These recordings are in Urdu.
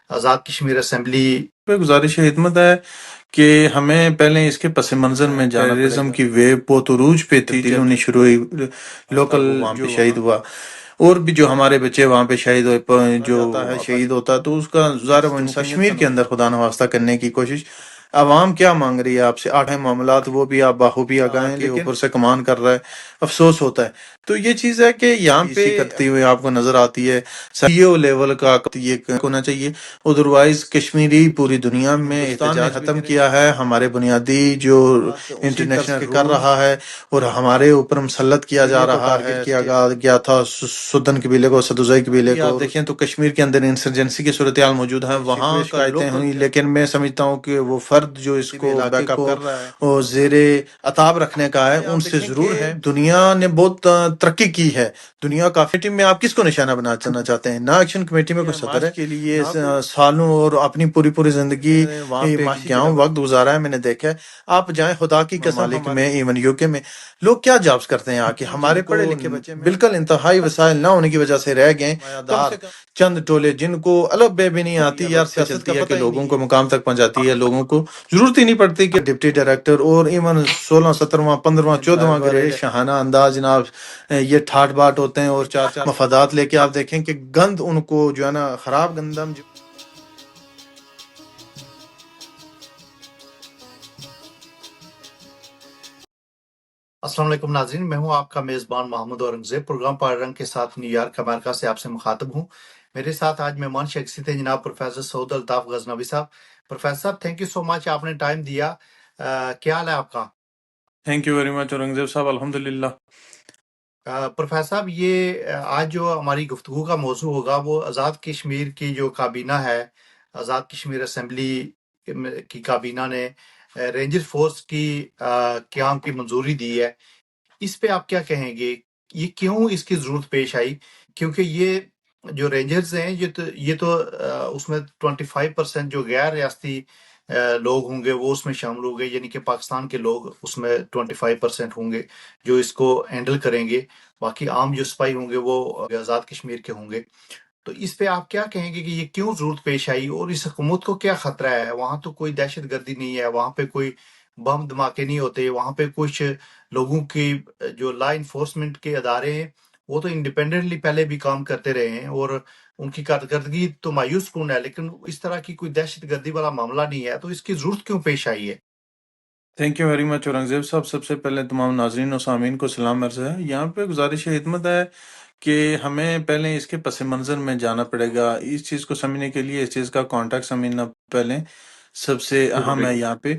آزاد کشمیر اسمبلی پہ گزارش خدمت ہے کہ ہمیں پہلے اس کے پس منظر میں جانا پڑے گا۔ کی ویو بہت عروج پہ تھی جب ہونی شروع ہوئی، لوکل وہاں پہ شہید ہوا، اور بھی جو ہمارے بچے وہاں پہ شہید ہوئے، جو شہید ہوتا تو اس کا ظاہر وہ کشمیر کے اندر خدا نواسطہ کرنے کی کوشش۔ عوام کیا مانگ رہی ہے آپ سے؟ 8 معاملات وہ بھی آپ بخوبی آگاہیں، لیکن اوپر سے کمان کر رہا ہے، افسوس ہوتا ہے۔ تو یہ چیز ہے کہ یہاں پہ کرتے ہوئے آپ کو نظر آتی ہے سی او لیول کا یہ ہونا چاہیے، ادروائز کشمیری پوری دنیا میں احتجاج ختم کیا ہے، ہمارے بنیادی جو انٹرنیشنل کر رہا ہے اور ہمارے اوپر مسلط کیا جا رہا ہے، کیا گیا تھا سدن قبیلے کو، سدوزائی قبیلے کو۔ آپ دیکھیں تو کشمیر کے اندر انسرجنسی کی صورتحال موجود ہے، وہاں شکایتیں ہوئی، لیکن میں سمجھتا ہوں کہ وہ فرد جو اس کو بیک اپ کر رہا ہے اور زیر عتاب رکھنے کا ہے، ان سے ضرور ہے۔ دنیا نے بہت ترقی کی ہے، دنیا کافی ٹیم میں آپ کس کو نشانہ بنانا چاہتے ہیں؟ نہ ایکشن کمیٹی میں کوئی صدر ہے کے لیے سالوں اور اپنی پوری زندگی وہاں پہ گیا ہوں، وقت گزارا ہے، میں نے دیکھا ہے۔ آپ جائیں خدا کی قسم، ممالک میں ایون یو کے میں لوگ کیا جابس کرتے ہیں آ کے، ہمارے پڑھے لکھے بچے بالکل انتہائی وسائل نہ ہونے کی وجہ سے رہ گئے چند ٹولے جن کو الگ بے بھی نہیں آتی، یار سیاست چلتی ہے کہ لوگوں کو مقام تک پہنچاتی ہے، لوگوں کو ضرورت ہی نہیں پڑتی کہ ڈپٹی ڈائریکٹر اور ایون 16 17واں 15واں 14واں گریڈ شاہانہ انداز جناب یہ ٹھاٹ باٹ ہوتے ہیں اور چار مفادات لے کے آپ دیکھیں کہ گند ان کو جو ہے نا خراب گندم السلام علیکم ناظرین، میں ہوں آپ کا میزبان محمود اورنگزیب، پروگرام پار رنگ کے ساتھ نیو یارک امریکہ سے آپ سے مخاطب ہوں۔ میرے ساتھ آج مہمان شخصیت ہیں جناب پروفیسر سعود الطاف غزنوی صاحب۔ پروفیسر صاحب تھینک یو سو مچ، آپ نے ٹائم دیا۔ کیا حال ہے آپ کا؟ Thank you very much Aurangzeb صاحب، الحمدللہ۔ پروفیسر صاحب، یہ آج جو ہماری گفتگو کا موضوع ہوگا وہ آزاد کشمیر کی جو کابینہ ہے، آزاد کشمیر اسمبلی کی کابینہ نے رینجر فورس کی قیام کی منظوری دی ہے، اس پہ آپ کیا کہیں گے؟ یہ کیوں اس کی ضرورت پیش آئی؟ کیونکہ یہ جو رینجرز ہیں یہ تو اس میں 25% جو غیر ریاستی لوگ ہوں گے وہ اس میں شامل ہوں گے، یعنی کہ پاکستان کے لوگ اس میں 25% ہوں گے جو اس کو ہینڈل کریں گے، باقی عام جو سپاہی ہوں گے وہ آزاد کشمیر کے ہوں گے۔ تو اس پہ آپ کیا کہیں گے کہ یہ کیوں ضرورت پیش آئی اور اس حکومت کو کیا خطرہ ہے؟ وہاں تو کوئی دہشت گردی نہیں ہے، وہاں پہ کوئی بم دھماکے نہیں ہوتے، وہاں پہ کچھ لوگوں کی جو لا انفورسمنٹ کے ادارے ہیں وہ تو انڈیپینڈنٹلی پہلے بھی کام کرتے رہے ہیں اور ان کی کارکردگی تو مایوس کن ہے، لیکن اس طرح کی کوئی دہشت گردی والا معاملہ نہیں ہے، تو اس کی ضرورت کیوں پیش آئی ہے؟ Thank you very much Aurangzeb صاحب، سب سے پہلے تمام ناظرین و سامعین کو سلام عرض ہے۔ یہاں پہ گزارش خدمت ہے کہ ہمیں پہلے اس کے پس منظر میں جانا پڑے گا، اس چیز کو سمجھنے کے لیے اس چیز کا کانٹیکٹ سمجھنا پہلے سب سے اہم ہے۔ یہاں پہ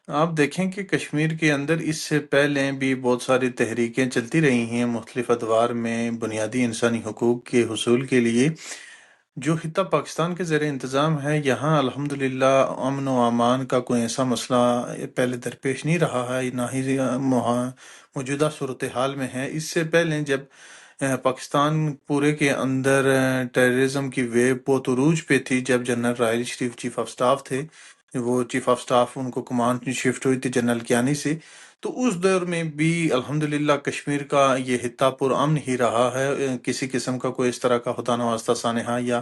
آپ دیکھیں کہ کشمیر کے اندر اس سے پہلے بھی بہت ساری تحریکیں چلتی رہی ہیں مختلف ادوار میں بنیادی انسانی حقوق کے حصول کے لیے۔ جو خطہ پاکستان کے زیر انتظام ہے، یہاں الحمدللہ امن و امان کا کوئی ایسا مسئلہ پہلے درپیش نہیں رہا ہے، نہ ہی موجودہ صورتحال میں ہے۔ اس سے پہلے جب پاکستان پورے کے اندر ٹیررزم کی ویو بہت عروج پہ تھی، جب general Raheel Sharif chief of staff تھے، وہ چیف آف سٹاف ان کو کمانڈ شفٹ ہوئی تھی جنرل کیانی سے، تو اس دور میں بھی الحمدللہ کشمیر کا یہ خطہ پر امن ہی رہا ہے، کسی قسم کا کوئی اس طرح کا خدا نواستہ سانحہ یا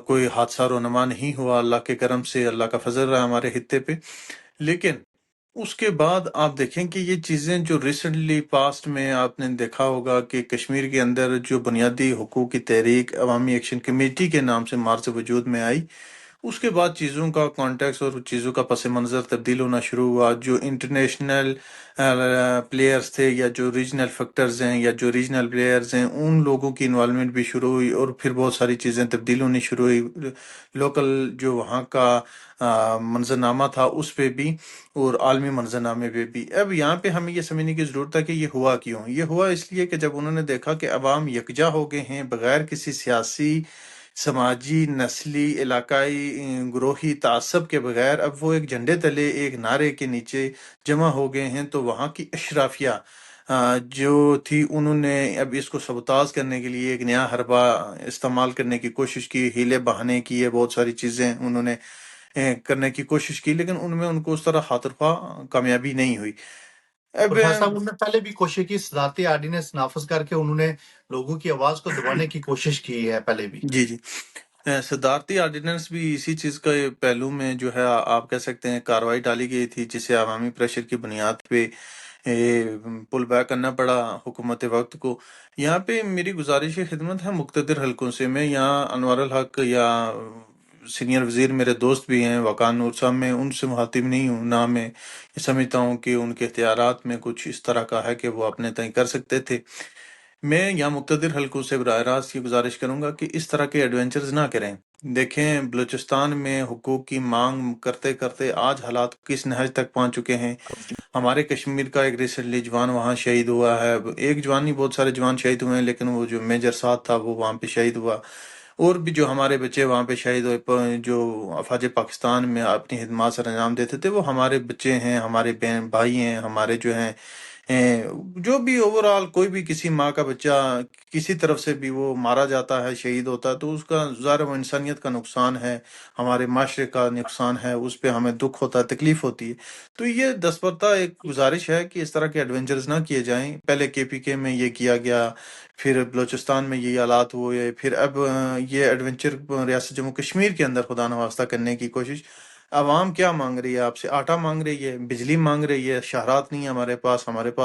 کوئی حادثہ رونما نہیں ہوا، اللہ کے کرم سے، اللہ کا فضل رہا ہمارے خطے پہ۔ لیکن اس کے بعد آپ دیکھیں کہ یہ چیزیں جو ریسنٹلی پاسٹ میں آپ نے دیکھا ہوگا کہ کشمیر کے اندر جو بنیادی حقوق کی تحریک عوامی ایکشن کمیٹی کے نام سے مارچ وجود میں آئی، اس کے بعد چیزوں کا کانٹیکس اور چیزوں کا پس منظر تبدیل ہونا شروع ہوا۔ جو انٹرنیشنل پلیئرز تھے یا جو ریجنل فیکٹرز ہیں یا جو ریجنل پلیئرز ہیں، ان لوگوں کی انوالومنٹ بھی شروع ہوئی اور پھر بہت ساری چیزیں تبدیل ہونی شروع ہوئی، لوکل جو وہاں کا منظرنامہ تھا اس پہ بھی اور عالمی منظرنامے پہ بھی۔ اب یہاں پہ ہمیں یہ سمجھنے کی ضرورت ہے کہ یہ ہوا کیوں؟ یہ ہوا اس لیے کہ جب انہوں نے دیکھا کہ عوام یکجا ہو گئے ہیں بغیر کسی سیاسی، سماجی، نسلی، علاقائی، گروہی تعصب کے بغیر، اب وہ ایک جھنڈے تلے ایک نعرے کے نیچے جمع ہو گئے ہیں، تو وہاں کی اشرافیہ جو تھی انہوں نے اب اس کو سبوتاژ کرنے کے لیے ایک نیا حربہ استعمال کرنے کی کوشش کی، ہیلے بہانے کیے، بہت ساری چیزیں انہوں نے کرنے کی کوشش کی، لیکن ان میں ان کو اس طرح خاطر خواہ کامیابی نہیں ہوئی۔ اب پروفیسر صاحب، انہوں نے پہلے بھی کوشش کی، صدارتی آرڈیننس نافذ کر کے انہوں نے لوگوں کی آواز کو دبانے کی کوشش کی ہے پہلے بھی۔ جی صدارتی آرڈیننس بھی اسی چیز کا پہلو میں جو ہے آپ کہہ سکتے ہیں کارروائی ڈالی گئی تھی، جسے عوامی پریشر کی بنیاد پہ پل بیک کرنا پڑا حکومت وقت کو۔ یہاں پہ میری گزارش خدمت ہے مقتدر حلقوں سے، میں یہاں انوار الحق یا سینئر وزیر میرے دوست بھی ہیں وقار نور صاحب، میں ان سے مخاطب نہیں ہوں، نہ میں یہ سمجھتا ہوں کہ ان کے اختیارات میں کچھ اس طرح کا ہے کہ وہ اپنے تئیں کر سکتے تھے۔ میں یہاں مقتدر حلقوں سے براہ راست یہ گزارش کروں گا کہ اس طرح کے ایڈونچرز نہ کریں۔ دیکھیں بلوچستان میں حقوق کی مانگ کرتے کرتے آج حالات کس نہج تک پہنچ چکے ہیں۔ ہمارے کشمیر کا ایک ریسنٹلی جوان وہاں شہید ہوا ہے، ایک جوان نہیں بہت سارے جوان شہید ہوئے ہیں، لیکن وہ جو میجر ساتھ تھا وہ وہاں پہ شہید ہوا، اور بھی جو ہمارے بچے وہاں پہ شہید ہوئے جو افواج پاکستان میں اپنی خدمات سر انجام دیتے تھے، وہ ہمارے بچے ہیں، ہمارے بہن بھائی ہیں، ہمارے جو ہیں جو بھی اوورآل کوئی بھی کسی ماں کا بچہ کسی طرف سے بھی وہ مارا جاتا ہے، شہید ہوتا ہے، تو اس کا ظاہر و انسانیت کا نقصان ہے، ہمارے معاشرے کا نقصان ہے، اس پہ ہمیں دکھ ہوتا ہے، تکلیف ہوتی ہے۔ تو یہ دستبردہ ایک گزارش ہے کہ اس طرح کے ایڈونچرز نہ کیے جائیں۔ پہلے کے پی کے میں یہ کیا گیا، پھر بلوچستان میں یہ حالات ہوئے، پھر اب یہ ایڈونچر ریاست جموں کشمیر کے اندر خدا نخواستہ کرنے کی کوشش۔ عوام کیا مانگ رہی ہے آپ سے؟ آٹا مانگ رہی ہے، بجلی مانگ رہی ہے، شہرات نہیں ہے ہمارے پاس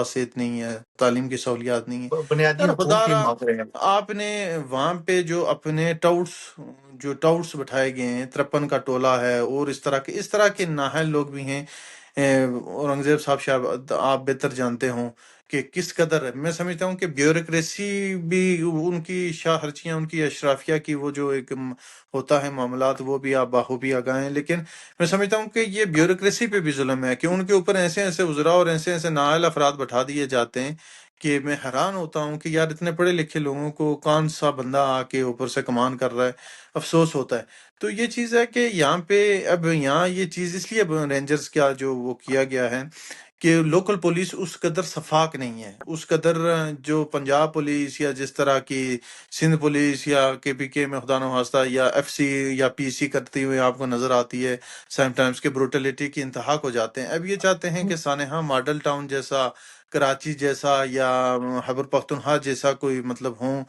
صحت نہیں ہے، تعلیم کی سہولیات نہیں ہے۔ بنیادی یار حقوق خدا کی را، مانگ رہے ہیں۔ آپ نے وہاں پہ جو اپنے ٹاؤٹس بٹھائے گئے ہیں، 53 کا ٹولہ ہے، اور اس طرح کے نااہل لوگ بھی ہیں۔ اورنگزیب صاحب شاید آپ بہتر جانتے ہوں کہ کس قدر میں سمجھتا ہوں کہ بیوروکریسی بھی ان کی شاہرچیاں، ان کی اشرافیہ کی وہ جو ایک ہوتا ہے معاملات، وہ بھی آپ بخوبی آگاہ ہیں، لیکن میں سمجھتا ہوں کہ یہ بیوروکریسی پہ بھی ظلم ہے کہ ان کے اوپر ایسے ایسے وزراء اور ایسے ایسے نااہل افراد بٹھا دیے جاتے ہیں کہ میں حیران ہوتا ہوں کہ یار اتنے پڑھے لکھے لوگوں کو کون سا بندہ آ کے اوپر سے کمان کر رہا ہے، افسوس ہوتا ہے۔ تو یہ چیز ہے کہ یہاں پہ اب یہاں یہ چیز اس لیے اب رینجرز کا جو وہ کیا گیا ہے کہ لوکل پولیس اس قدر شفاف نہیں ہے، اس قدر جو پنجاب پولیس یا جس طرح کی سندھ پولیس یا کے پی کے میں خدا نخواستہ یا ایف سی یا پی سی کرتی ہوئے آپ کو نظر آتی ہے سیم ٹائمز کے بروٹیلٹی کی انتہا کو جاتے ہیں۔ اب یہ چاہتے ہیں کہ سانحہ ماڈل ٹاؤن جیسا، کراچی جیسا یا خیبر پختونخوا جیسا کوئی مطلب ہوں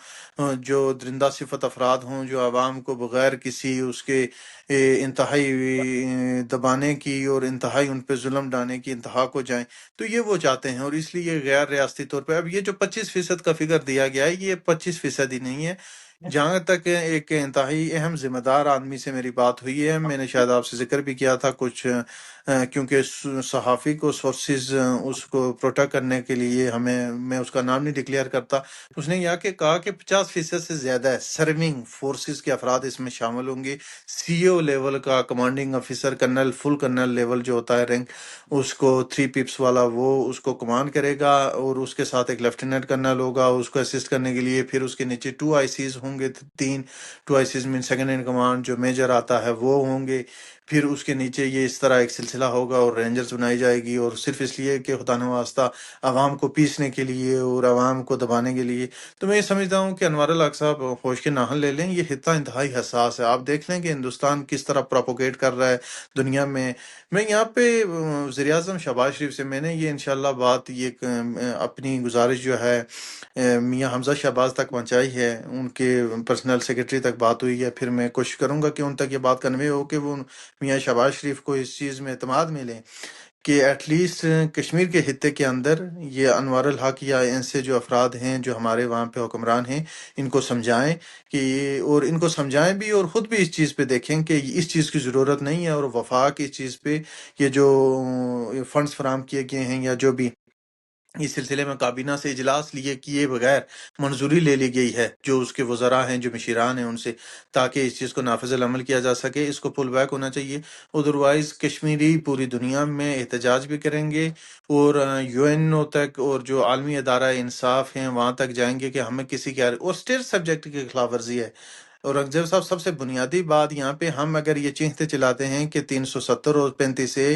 جو درندہ صفت افراد ہوں، جو عوام کو بغیر کسی اس کے انتہائی دبانے کی اور انتہائی ان پہ ظلم ڈالنے کی انتہا کو جائیں، تو یہ وہ چاہتے ہیں۔ اور اس لیے یہ غیر ریاستی طور پہ اب یہ جو 25% کا فگر دیا گیا ہے، یہ 25% ہی نہیں ہے۔ جہاں تک ایک انتہائی اہم ذمہ دار آدمی سے میری بات ہوئی ہے، میں نے شاید آپ سے ذکر بھی کیا تھا کچھ، کیونکہ صحافی کو سورسز اس کو پروٹیکٹ کرنے کے لیے میں اس کا نام نہیں ڈکلیئر کرتا، اس نے یہ کہ کہا کہ 50% سے زیادہ ہے سرونگ فورسز کے افراد اس میں شامل ہوں گے۔ سی او لیول کا کمانڈنگ آفیسر، کرنل، فل کرنل لیول جو ہوتا ہے رینک، اس کو 3 پپس والا وہ اس کو کمانڈ کرے گا، اور اس کے ساتھ ایک لیفٹیننٹ کرنل ہوگا اس کو اسسٹ کرنے کے لیے، پھر اس کے نیچے 2 آئی سیز ہوں گے، 3 2 I Cs mean second in command جو میجر آتا ہے وہ ہوں گے، پھر اس کے نیچے یہ اس طرح ایک سلسلہ ہوگا اور رینجرز بنائی جائے گی، اور صرف اس لیے کہ خدا نواسطہ عوام کو پیسنے کے لیے اور عوام کو دبانے کے لیے۔ تو میں یہ سمجھتا ہوں کہ انوار الحق صاحب ہوش کے ناخن لے لیں، یہ خطہ انتہائی حساس ہے۔ آپ دیکھ لیں کہ ہندوستان کس طرح پروپوگیٹ کر رہا ہے دنیا میں۔ میں یہاں پہ وزیر اعظم شہباز شریف سے میں نے یہ انشاءاللہ بات یہ اپنی گزارش جو ہے میاں حمزہ شہباز تک پہنچائی ہے، ان کے پرسنل سیکرٹری تک بات ہوئی ہے، پھر میں کوشش کروں گا کہ ان تک یہ بات کنوے ہو کہ وہ میاں شہباز شریف کو اس چیز میں اعتماد ملے کہ ایٹ لیسٹ کشمیر کے خطے کے اندر یہ انوار الحق یا ایسے جو افراد ہیں جو ہمارے وہاں پہ حکمران ہیں، ان کو سمجھائیں کہ اور ان کو سمجھائیں بھی، اور خود بھی اس چیز پہ دیکھیں کہ اس چیز کی ضرورت نہیں ہے، اور وفاق اس چیز پہ یہ جو فنڈز فراہم کیے گئے ہیں یا جو بھی اس سلسلے میں کابینہ سے اجلاس لیے کیے بغیر منظوری لے لی گئی ہے، جو اس کے وزراء ہیں، جو مشیران ہیں، ان سے، تاکہ اس چیز کو نافذ العمل کیا جا سکے، اس کو پل بیک ہونا چاہیے۔ ادروائز کشمیری پوری دنیا میں احتجاج بھی کریں گے، اور یو این او تک اور جو عالمی ادارہ انصاف ہیں وہاں تک جائیں گے کہ ہمیں کسی کے اور اسٹیٹ سبجیکٹ کی خلاف ورزی ہے۔ اور رنگزیب صاحب سب سے بنیادی بات یہاں پہ ہم اگر یہ چیختے چلاتے ہیں کہ 370 اور 35 سے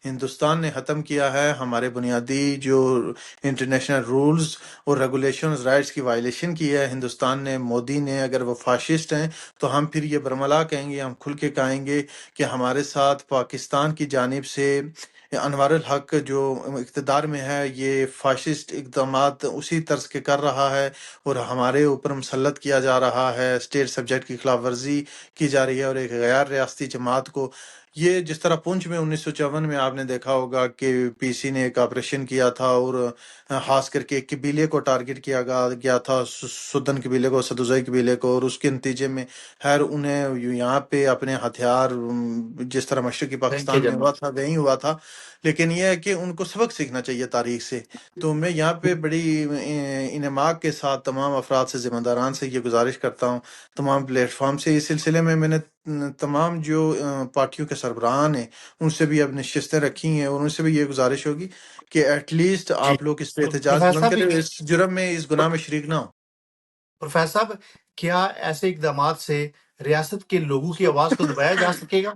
ہندوستان نے ختم کیا ہے ہمارے بنیادی جو انٹرنیشنل رولز اور ریگولیشنز رائٹس کی وائلیشن کی ہے ہندوستان نے، مودی نے، اگر وہ فاشسٹ ہیں تو ہم پھر یہ برملا کہیں گے، ہم کھل کے کہیں گے کہ ہمارے ساتھ پاکستان کی جانب سے انوار الحق جو اقتدار میں ہے یہ فاشسٹ اقدامات اسی طرز کے کر رہا ہے، اور ہمارے اوپر مسلط کیا جا رہا ہے اسٹیٹ سبجیکٹ ایکٹ کی خلاف ورزی کی جا رہی ہے اور ایک غیر ریاستی جماعت کو یہ جس طرح پونچھ میں 1954 میں آپ نے دیکھا ہوگا کہ پی سی نے ایک آپریشن کیا تھا اور خاص کر کے ایک قبیلے کو ٹارگٹ کیا گیا تھا، سدن قبیلے کو، سدوزئی قبیلے کو، اور اس کے نتیجے میں خیر انہیں یہاں پہ اپنے ہتھیار جس طرح مشرقی تھینک پاکستان میں یو ہوا تھا وہیں ہوا تھا، لیکن یہ ہے کہ ان کو سبق سیکھنا چاہیے تاریخ سے۔ تو میں یہاں پہ بڑی انعماق کے ساتھ تمام افراد سے، ذمہ داران سے یہ گزارش کرتا ہوں، تمام پلیٹ فارم سے، اس سلسلے میں نے تمام جو پارٹیوں کے سربراہان ہیں ان سے بھی اب نشستیں رکھی ہیں، اور ان سے بھی یہ گزارش ہوگی کہ ایٹ لیسٹ جی آپ لوگ اس پہ احتجاج پروفیسر بلند صاحب، کریں، اس جرم میں، اس گناہ میں شریک نہ ہو۔ پروفیسر صاحب کیا ایسے اقدامات سے ریاست کے لوگوں کی آواز کو دبایا جا سکے گا؟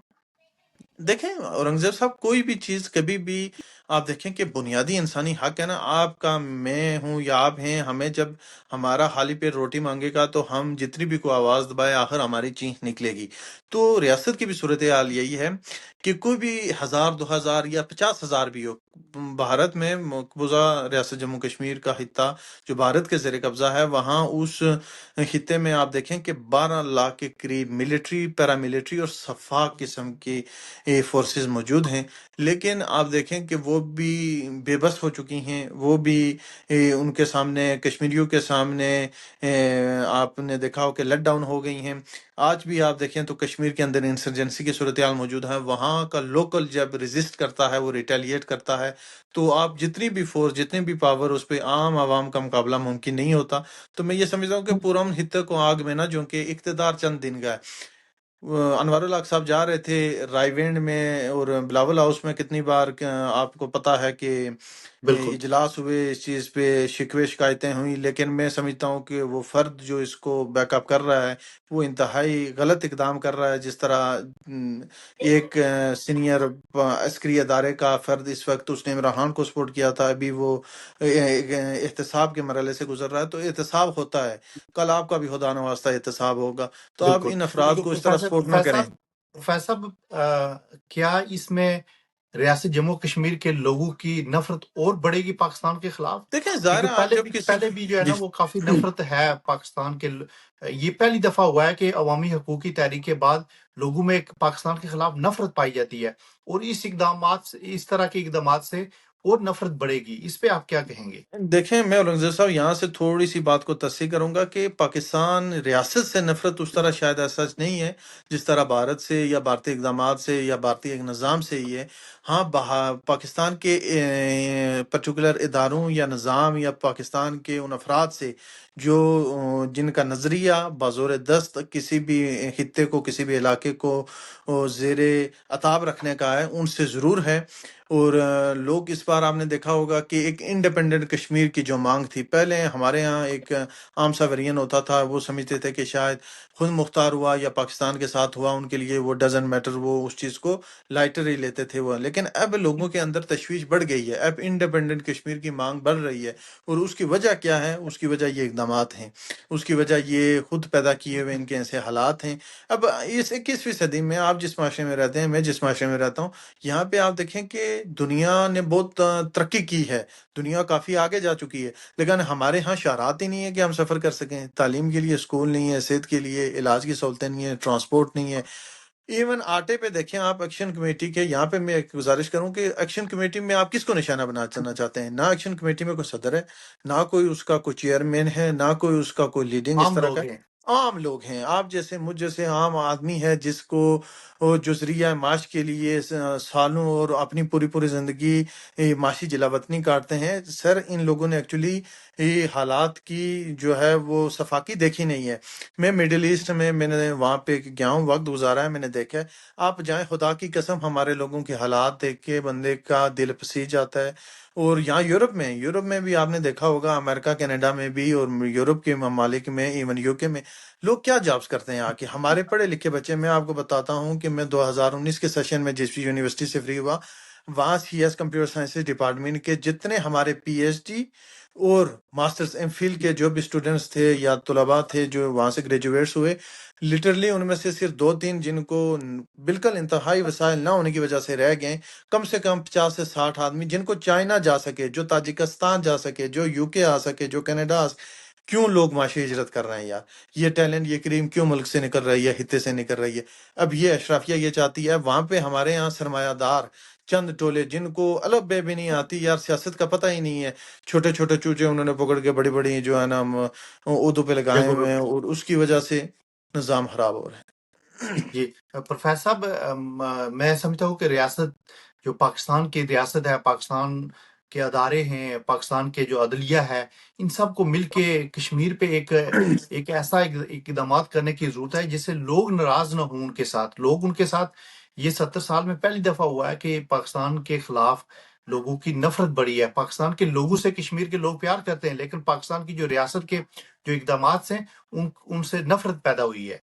دیکھیں اورنگزیب صاحب، کوئی بھی چیز کبھی بھی آپ دیکھیں کہ بنیادی انسانی حق ہے نا، آپ کا، میں ہوں یا آپ ہیں، ہمیں جب ہمارا خالی پیٹ روٹی مانگے گا تو ہم جتنی بھی کوئی آواز دبائے آخر ہماری چیخ نکلے گی۔ تو ریاست کی بھی صورتحال یہی ہے کہ کوئی بھی 1000 2000 یا 50,000 بھی ہو، بھارت میں مقبوضہ ریاست جموں کشمیر کا خطہ جو بھارت کے زیر قبضہ ہے، وہاں اس خطے میں آپ دیکھیں کہ 12 لاکھ کے قریب ملٹری، پیراملٹری اور شفاق قسم کی فورسز موجود ہیں، لیکن آپ دیکھیں کہ وہ بھی بے بس ہو چکی ہیں، وہ بھی ان کے سامنے، کشمیریوں کے سامنے آپ نے دیکھا ہو کہ لیٹ ڈاؤن ہو گئی ہیں۔ آج بھی آپ دیکھیں تو کشمیر کے اندر انسرجنسی کی صورتحال موجود ہے، وہاں کا لوکل جب ریزسٹ کرتا ہے، وہ ریٹیلیٹ کرتا ہے، تو آپ جتنی بھی فورس، جتنی بھی پاور، اس پہ عام عوام کا مقابلہ ممکن نہیں ہوتا۔ تو میں یہ سمجھتا ہوں کہ پرامن خطے کو آگ میں نہ جو کہ اقتدار چند دن کا ہے۔ انوار الحق صاحب جا رہے تھے رائے وینڈ میں اور بلاول ہاؤس میں، کتنی بار آپ کو پتا ہے کہ بالکل اجلاس ہوئے، اس چیز پہ شکوے شکایتیں ہوئیں، لیکن میں سمجھتا ہوں کہ وہ فرد جو اس کو بیک اپ کر رہا ہے وہ انتہائی غلط اقدام کر رہا ہے۔ جس طرح ایک سینئر عسکری ادارے کا فرد اس وقت اس نے عمران خان کو سپورٹ کیا تھا، ابھی وہ احتساب کے مرحلے سے گزر رہا ہے۔ تو احتساب ہوتا ہے، کل آپ کا بھی خدا نواستہ احتساب ہوگا، تو آپ بالکل ان افراد کو اس طرح سپورٹ نہ کریں۔ پروفیسر صاحب کیا اس میں ریاست جموں کشمیر کے لوگوں کی نفرت اور بڑھے گی پاکستان کے خلاف؟ دیکھیں ظاہر کیونکہ ہے آپ جب کسی پہلے بھی جو ہے جی نا وہ کافی نفرت ہے پاکستان کے یہ پہلی دفعہ ہوا ہے کہ عوامی حقوق کی تحریک کے بعد لوگوں میں ایک پاکستان کے خلاف نفرت پائی جاتی ہے، اور اس طرح کے اقدامات سے اور نفرت بڑھے گی، اس پہ آپ کیا کہیں گے؟ دیکھیں، میں اورنگزیب صاحب یہاں سے تھوڑی سی بات کو تصحیح کروں گا کہ پاکستان ریاست سے نفرت اس طرح شاید ایسا نہیں ہے جس طرح بھارت سے یا بھارتی اقدامات سے یا بھارتی ایک نظام سے ہی ہے۔ ہاں، پاکستان کے پرٹیکولر اداروں یا نظام یا پاکستان کے ان افراد سے جو جن کا نظریہ بازور دست کسی بھی خطے کو، کسی بھی علاقے کو زیر عتاب رکھنے کا ہے، ان سے ضرور ہے۔ اور لوگ اس بار آپ نے دیکھا ہوگا کہ ایک انڈیپینڈنٹ کشمیر کی جو مانگ تھی، پہلے ہمارے ہاں ایک عام سا ویرین ہوتا تھا، وہ سمجھتے تھے کہ شاید خود مختار ہوا یا پاکستان کے ساتھ ہوا، ان کے لیے وہ ڈزنٹ میٹر، وہ اس چیز کو لائٹر ہی لیتے تھے وہ۔ لیکن اب لوگوں کے اندر تشویش بڑھ گئی ہے، اب انڈیپینڈنٹ کشمیر کی مانگ بڑھ رہی ہے، اور اس کی وجہ کیا ہے؟ اس کی وجہ یہ اقدامات ہیں، اس کی وجہ یہ خود پیدا کیے ہوئے ان کے ایسے حالات ہیں۔ اب اس 21ویں صدی میں آپ جس معاشرے میں رہتے ہیں، میں جس معاشرے میں رہتا ہوں، یہاں پہ آپ دیکھیں کہ دنیا نے بہت ترقی کی ہے، دنیا کافی آگے جا چکی ہے، لیکن ہمارے ہاں شہرات ہی نہیں ہے کہ ہم سفر کر سکیں، تعلیم کے لیے اسکول نہیں ہے، صحت کے لیے علاج کی سہولتیں نہیں ہیں، ٹرانسپورٹ نہیں ہے۔ ایون آٹے پہ دیکھیں آپ، ایکشن کمیٹی کے یہاں پہ میں ایک گزارش کروں کہ ایکشن کمیٹی میں آپ کس کو نشانہ بنانا چاہتے ہیں؟ نہ ایکشن کمیٹی میں کوئی صدر ہے، نہ کوئی اس کا کوئی چیئرمین ہے، نہ کوئی اس کا کوئی لیڈنگ اس عام طرح کا لوگ ہے۔ ہیں۔ عام لوگ ہیں، آپ جیسے مجھ جیسے عام آدمی ہے جس کو وہ جو ذریعہ معاش کے لیے سالوں اور اپنی پوری پوری زندگی معاشی جلاوطنی کاٹتے ہیں۔ سر، ان لوگوں نے ایکچولی حالات کی جو ہے وہ صفاقی دیکھی نہیں ہے۔ میں مڈل ایسٹ میں نے وہاں پہ گیا ہوں، وقت گزارا ہے، میں نے دیکھا ہے۔ آپ جائیں، خدا کی قسم، ہمارے لوگوں کے حالات دیکھ کے بندے کا دل پسیج جاتا ہے۔ اور یہاں یورپ میں بھی آپ نے دیکھا ہوگا، امریکہ کینیڈا میں بھی، اور یورپ کے ممالک میں، ایون یو کے میں، لوگ کیا جابس کرتے ہیں آ کے؟ ہمارے پڑھے لکھے بچے، میں آپ کو بتاتا ہوں کہ میں 2019 کے سیشن میں جس بھی یونیورسٹی سے فری ہوا، وہاں C S computer sciences department کے جتنے ہمارے پی ایچ ڈی اور ماسٹرز ایم فل کے جو بھی اسٹوڈنٹس تھے یا طلباء تھے جو وہاں سے گریجویٹس ہوئے، لٹرلی ان میں سے صرف 2-3 جن کو بالکل انتہائی وسائل نہ ہونے کی وجہ سے رہ گئے، کم سے کم 50 سے 60 آدمی جن کو چائنا جا سکے، جو تاجکستان جا سکے، جو یو کے آ سکے، جو کینیڈا کیوں لوگ معاشی ہجرت کر رہے ہیں یار؟ یہ ٹیلنٹ، یہ کریم کیوں ملک سے نکل رہی ہے، خطے سے نکل رہی ہے؟ اب یہ اشرافیہ یہ چاہتی ہے، وہاں پہ ہمارے یہاں سرمایہ دار چند ٹولے جن کو الف بے بھی نہیں آتی یار، سیاست کا پتہ ہی نہیں ہے، چھوٹے چھوٹے چوچے انہوں نے پکڑ کے بڑی بڑی جو ہے نا عہدوں پہ لگائے بالکل ہوئے ہیں، اور اس کی وجہ سے نظام خراب ہو رہا ہے۔ جی پروفیسر صاحب، میں سمجھتا ہوں کہ ریاست جو پاکستان کی ریاست ہے، پاکستان کے ادارے ہیں، پاکستان کے جو عدلیہ ہے، ان سب کو مل کے کشمیر پہ ایک ایسا اقدامات کرنے کی ضرورت ہے جس سے لوگ ناراض نہ ہوں ان کے ساتھ. لوگ ان کے ساتھ، یہ 70 سال میں پہلی دفعہ ہوا ہے کہ پاکستان کے خلاف لوگوں کی نفرت بڑھی ہے. پاکستان کے لوگوں سے کشمیر کے لوگ پیار کرتے ہیں، لیکن پاکستان کی جو ریاست کے جو اقدامات ہیں ان سے نفرت پیدا ہوئی ہے.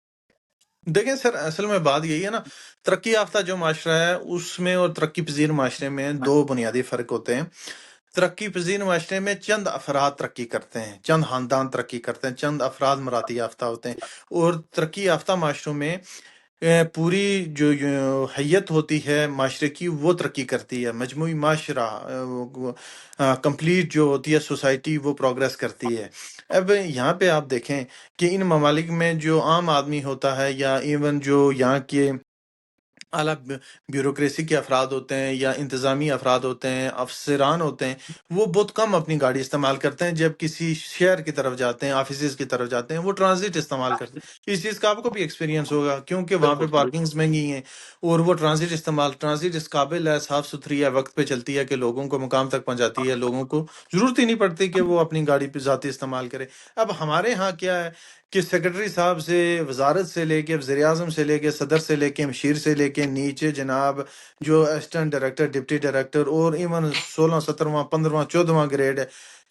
دیکھیں سر، اصل میں بات یہی ہے نا، ترقی یافتہ جو معاشرہ ہے اس میں اور ترقی پذیر معاشرے میں دو بنیادی فرق ہوتے ہیں۔ ترقی پذیر معاشرے میں چند افراد ترقی کرتے ہیں، چند خاندان ترقی کرتے ہیں، چند افراد مراتی یافتہ ہوتے ہیں، اور ترقی یافتہ معاشروں میں پوری جو حیت ہوتی ہے معاشرے کی وہ ترقی کرتی ہے، مجموعی معاشرہ کمپلیٹ جو ہوتی ہے سوسائٹی وہ پروگریس کرتی ہے۔ اب یہاں پہ آپ دیکھیں کہ ان ممالک میں جو عام آدمی ہوتا ہے، یا ایون جو یہاں کے اعلیٰ بیوروکریسی کے افراد ہوتے ہیں یا انتظامی افراد ہوتے ہیں، افسران ہوتے ہیں، وہ بہت کم اپنی گاڑی استعمال کرتے ہیں، جب کسی شہر کی طرف جاتے ہیں، آفیسز کی طرف جاتے ہیں، وہ ٹرانزٹ استعمال کرتے ہیں۔ اس چیز کا آپ کو بھی ایکسپیرینس ہوگا، کیونکہ وہاں پہ بالکل. پارکنگز مہنگی ہیں، اور وہ ٹرانزٹ اس قابل ہے، صاف ستھری ہے، وقت پہ چلتی ہے کہ لوگوں کو مقام تک پہنچاتی ہے، لوگوں کو ضرورت ہی نہیں پڑتی کہ وہ اپنی گاڑی پہ ذاتی استعمال کرے۔ اب ہمارے ہاں کیا ہے کہ سیکرٹری صاحب سے، وزارت سے لے کے، وزیر اعظم سے لے کے، صدر سے لے کے، مشیر سے لے کے نیچے جناب جو اسسٹنٹ ڈائریکٹر، ڈپٹی ڈائریکٹر، اور ایون 16، 17واں، 15واں، 14واں گریڈ ہے،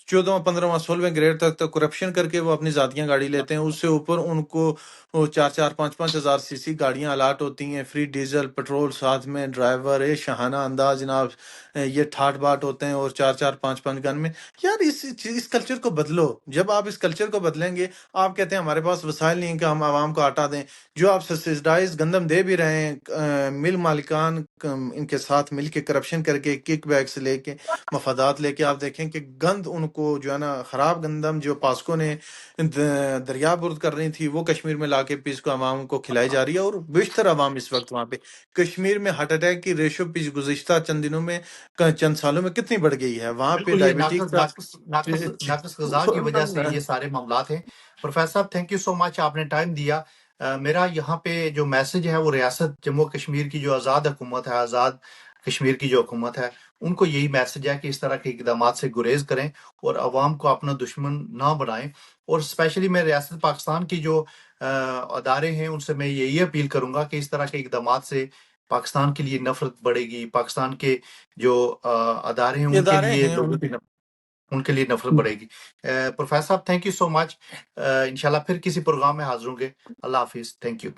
14واں، 15واں، 16ویں گریڈ تک کرپشن کر کے وہ اپنی ذاتیاں گاڑی لیتے ہیں۔ اس سے اوپر ان کو 4 4 5 5 ہزار سی سی گاڑیاں الاٹ ہوتی ہیں، فری ڈیزل پٹرول، ساتھ میں ڈرائیور، شاہانہ انداز جناب، یہ ٹھاٹ باٹ ہوتے ہیں، اور 4 4 5 5 گن میں۔ یار اس کلچر کو بدلو۔ جب آپ اس کلچر کو بدلیں گے، آپ کہتے ہیں ہمارے پاس وسائل نہیں ہیں کہ ہم عوام کو آٹا دیں، جو آپ سبسڈائز گندم دے بھی رہے ہیں، مل مالکان ان کے ساتھ مل کے کرپشن کر کے، کک بیکس لے کے، مفادات لے کے، آپ دیکھیں کہ گند ان کو جو ہے نا، خراب گندم جو پاسکو نے دریا برد کر رہی تھی، وہ کشمیر میں لا کے پیس کو عوام کو کھلائی جا رہی ہے، اور بیشتر عوام اس وقت وہاں پہ کشمیر میں ہارٹ اٹیک کی ریشو گزشتہ چند دنوں میں، چند سالوں میں کتنی بڑھ گئی ہے وہاں پہ، بالکل، یہ ڈائبٹیز ناقص کا۔ ناقص ناقص ناقص غذا کی وجہ سے یہ سارے معاملات ہیں. پروفیسر صاحب، تھینک یو سو مچ، آپ نے ٹائم دیا. میرا یہاں پہ جو میسج ہے وہ ریاست جموں کشمیر کی جو آزاد حکومت ہے، آزاد کشمیر کی جو حکومت ہے، ان کو یہی میسج ہے کہ اس طرح کے اقدامات سے گریز کریں اور عوام کو اپنا دشمن نہ بنائیں. اور اسپیشلی میں ریاست پاکستان کی جو ادارے ہیں ان سے میں یہی اپیل کروں گا کہ اس طرح کے اقدامات سے پاکستان کے لیے نفرت بڑھے گی، پاکستان کے جو ادارے ہیں ان کے ادارے لیے ہیں لوگوں کی ان کے لیے نفرت بڑھے گی. پروفیسر صاحب، تھینک یو سو مچ. انشاءاللہ پھر کسی پروگرام میں حاضر ہوں گے. اللہ حافظ. Thank you.